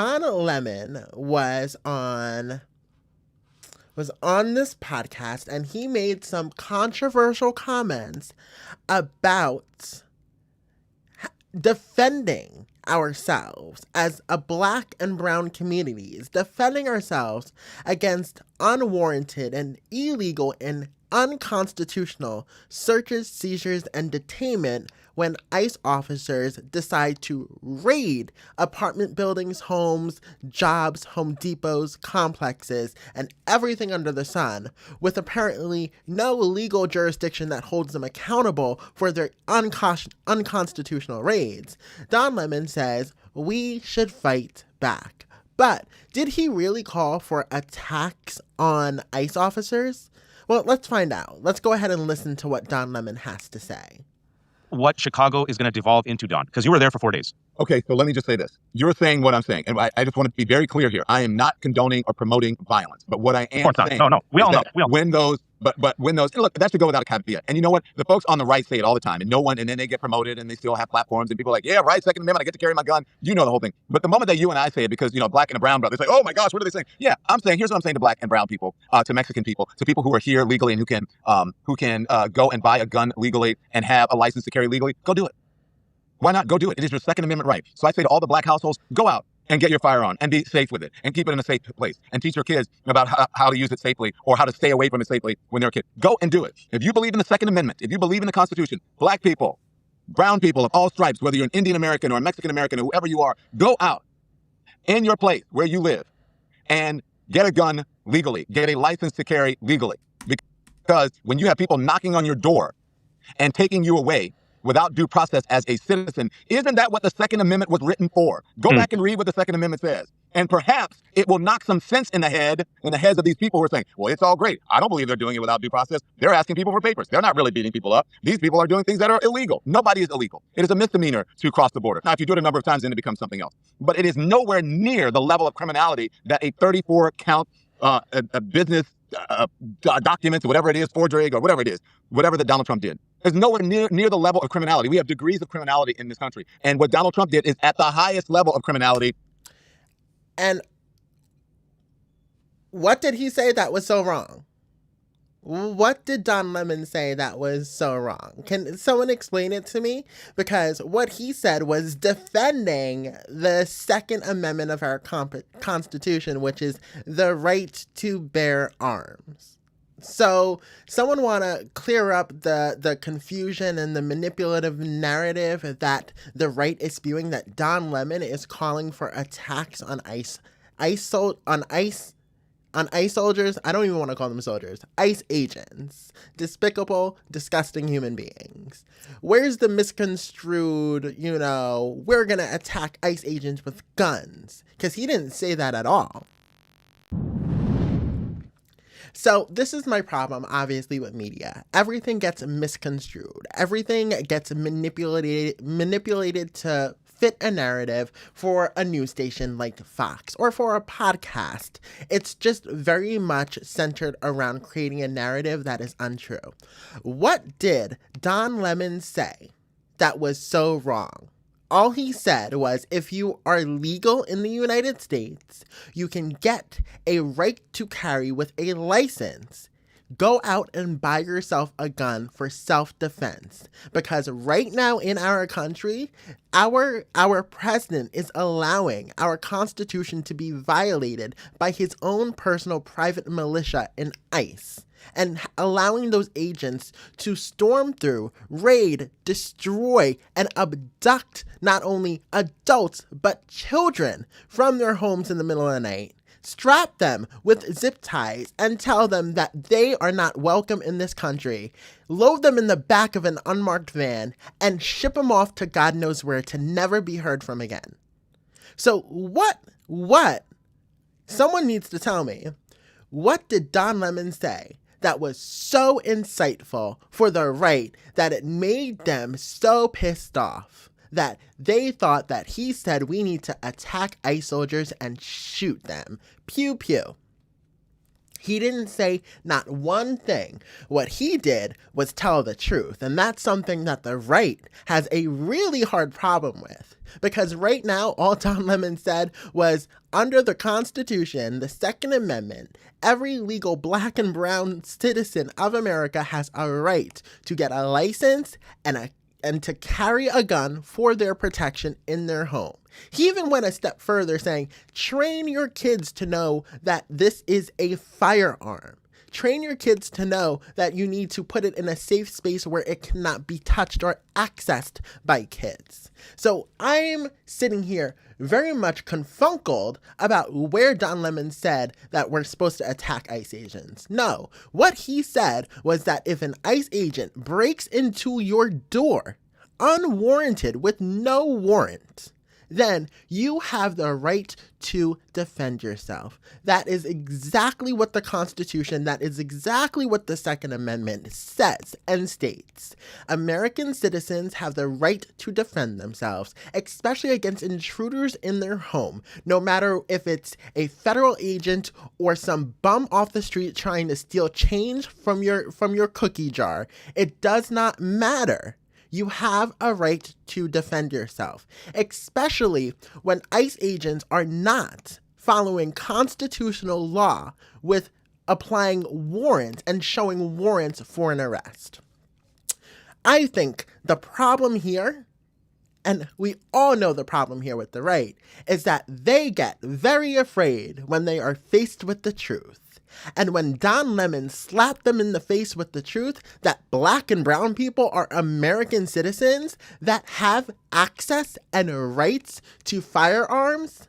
Don Lemon was on this podcast, and he made some controversial comments about defending ourselves as a Black and brown communities, defending ourselves against unwarranted and illegal and unconstitutional searches, seizures, and detainment when ICE officers decide to raid apartment buildings, homes, jobs, Home Depots, complexes, and everything under the sun, with apparently no legal jurisdiction that holds them accountable for their unconstitutional raids. Don Lemon says we should fight back. But did he really call for attacks on ICE officers? Well, let's find out. Let's go ahead and listen to what Don Lemon has to say. What Chicago is going to devolve into, Don, because you were there for 4 days. Okay, so let me just say this. You're saying what I'm saying, and I just want to be very clear here. I am not condoning or promoting violence, but what I am saying... No, we all know. When those... But when those, look, that should go without a caveat. And you know what? The folks on the right say it all the time, and then they get promoted and they still have platforms, and people are like, yeah, right, Second Amendment, I get to carry my gun. You know the whole thing. But the moment that you and I say it, because, Black and a brown brother, it's like, oh my gosh, what are they saying? Yeah, I'm saying, here's what I'm saying to Black and brown people, to Mexican people, to people who are here legally and who can go and buy a gun legally and have a license to carry legally. Go do it. Why not? Go do it. It is your Second Amendment right. So I say to all the Black households, go out and get your firearm and be safe with it and keep it in a safe place and teach your kids about how to use it safely or how to stay away from it safely when they're a kid. Go and do it. If you believe in the Second Amendment, if you believe in the Constitution, Black people, brown people of all stripes, whether you're an Indian American or a Mexican American or whoever you are, go out in your place where you live and get a gun legally, get a license to carry legally. Because when you have people knocking on your door and taking you away without due process as a citizen, isn't that what the Second Amendment was written for? Go back and read what the Second Amendment says. And perhaps it will knock some sense in the heads of these people who are saying, well, it's all great. I don't believe they're doing it without due process. They're asking people for papers. They're not really beating people up. These people are doing things that are illegal. Nobody is illegal. It is a misdemeanor to cross the border. Now, if you do it a number of times, then it becomes something else. But it is nowhere near the level of criminality that a 34-count a business documents, whatever it is, forgery or whatever it is, whatever that Donald Trump did. It's nowhere near the level of criminality. We have degrees of criminality in this country. And what Donald Trump did is at the highest level of criminality. And what did he say that was so wrong? What did Don Lemon say that was so wrong? Can someone explain it to me? Because what he said was defending the Second Amendment of our Constitution, which is the right to bear arms. So someone want to clear up the confusion and the manipulative narrative that the right is spewing, that Don Lemon is calling for attacks on ICE soldiers. I don't even want to call them soldiers. ICE agents. Despicable, disgusting human beings. Where's the misconstrued, we're going to attack ICE agents with guns? Because he didn't say that at all. So this is my problem, obviously, with media. Everything gets misconstrued. Everything gets manipulated to fit a narrative for a news station like Fox or for a podcast. It's just very much centered around creating a narrative that is untrue. What did Don Lemon say that was so wrong? All he said was, if you are legal in the United States, you can get a right to carry with a license. Go out and buy yourself a gun for self-defense. Because right now in our country, our president is allowing our Constitution to be violated by his own personal private militia in ICE. And allowing those agents to storm through, raid, destroy, and abduct not only adults, but children from their homes in the middle of the night. Strap them with zip ties and tell them that they are not welcome in this country. Load them in the back of an unmarked van and ship them off to God knows where to never be heard from again. So what? Someone needs to tell me, what did Don Lemon say that was so insightful for the right that it made them so pissed off that they thought that he said we need to attack ICE soldiers and shoot them? Pew pew. He didn't say not one thing. What he did was tell the truth. And that's something that the right has a really hard problem with. Because right now, all Don Lemon said was, under the Constitution, the Second Amendment, every legal black and brown citizen of America has a right to get a license and to carry a gun for their protection in their home. He even went a step further, saying, train your kids to know that this is a firearm. Train your kids to know that you need to put it in a safe space where it cannot be touched or accessed by kids. So I'm sitting here very much confunkled about where Don Lemon said that we're supposed to attack ICE agents. No, what he said was that if an ICE agent breaks into your door unwarranted with no warrant, then you have the right to defend yourself. That is exactly what the Constitution, that is exactly what the Second Amendment says and states. American citizens have the right to defend themselves, especially against intruders in their home, no matter if it's a federal agent or some bum off the street trying to steal change from your cookie jar. It does not matter. You have a right to defend yourself, especially when ICE agents are not following constitutional law with applying warrants and showing warrants for an arrest. I think the problem here, and we all know the problem here with the right, is that they get very afraid when they are faced with the truth. And when Don Lemon slapped them in the face with the truth that black and brown people are American citizens that have access and rights to firearms,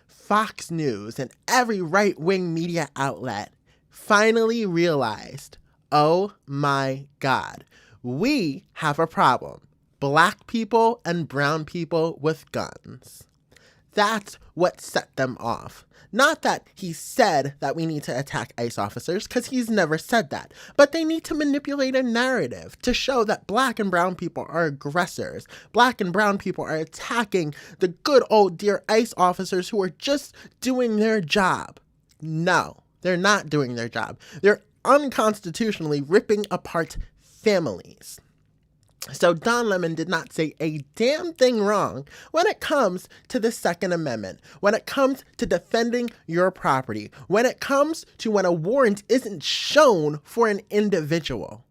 Fox News and every right-wing media outlet finally realized, oh my God, we have a problem. Black people and brown people with guns. That's what set them off. Not that he said that we need to attack ICE officers, because he's never said that. But they need to manipulate a narrative to show that black and brown people are aggressors. Black and brown people are attacking the good old dear ICE officers who are just doing their job. No, they're not doing their job. They're unconstitutionally ripping apart families. So Don Lemon did not say a damn thing wrong when it comes to the Second Amendment, when it comes to defending your property, when it comes to when a warrant isn't shown for an individual.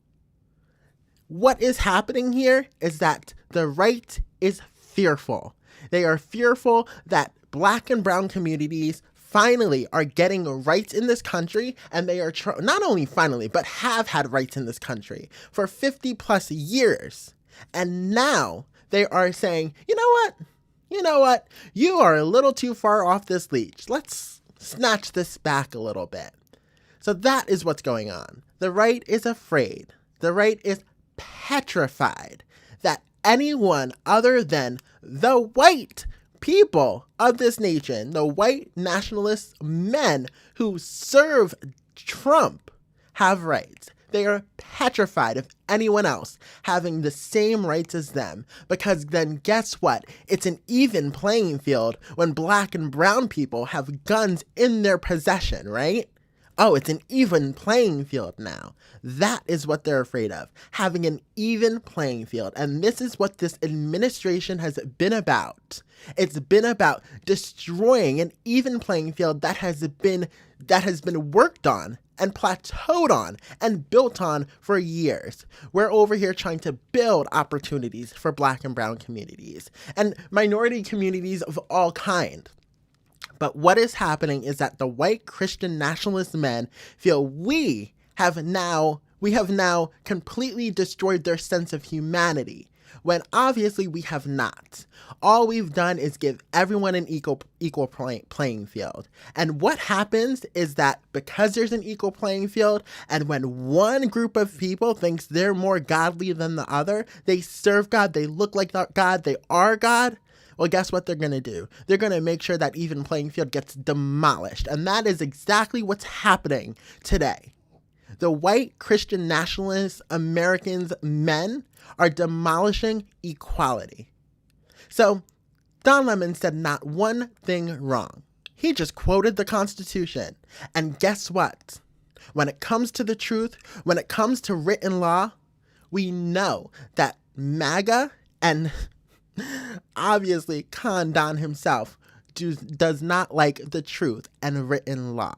What is happening here is that the right is fearful. They are fearful that black and brown communities finally are getting rights in this country, and they are not only finally, but have had rights in this country for 50 plus years. And now they are saying, you know what, you are a little too far off this leash. Let's snatch this back a little bit. So that is what's going on. The right is afraid. The right is petrified that anyone other than the white people of this nation, the white nationalist men who serve Trump, have rights. They are petrified of anyone else having the same rights as them, because then guess what? It's an even playing field when black and brown people have guns in their possession, right? Oh, it's an even playing field now. That is what they're afraid of, having an even playing field. And this is what this administration has been about. It's been about destroying an even playing field that has been worked on and plateaued on and built on for years. We're over here trying to build opportunities for black and brown communities and minority communities of all kinds. But what is happening is that the white Christian nationalist men feel we have now completely destroyed their sense of humanity, when obviously we have not. All we've done is give everyone an equal playing field. And what happens is that because there's an equal playing field, and when one group of people thinks they're more godly than the other, they serve God, they look like God, they are God, well, guess what they're going to do? They're going to make sure that even playing field gets demolished. And that is exactly what's happening today. The white Christian nationalist Americans men are demolishing equality. So Don Lemon said not one thing wrong. He just quoted the Constitution. And guess what? when it comes to the truth, when it comes to written law, we know that MAGA and obviously Khan Don himself does not like the truth and written law.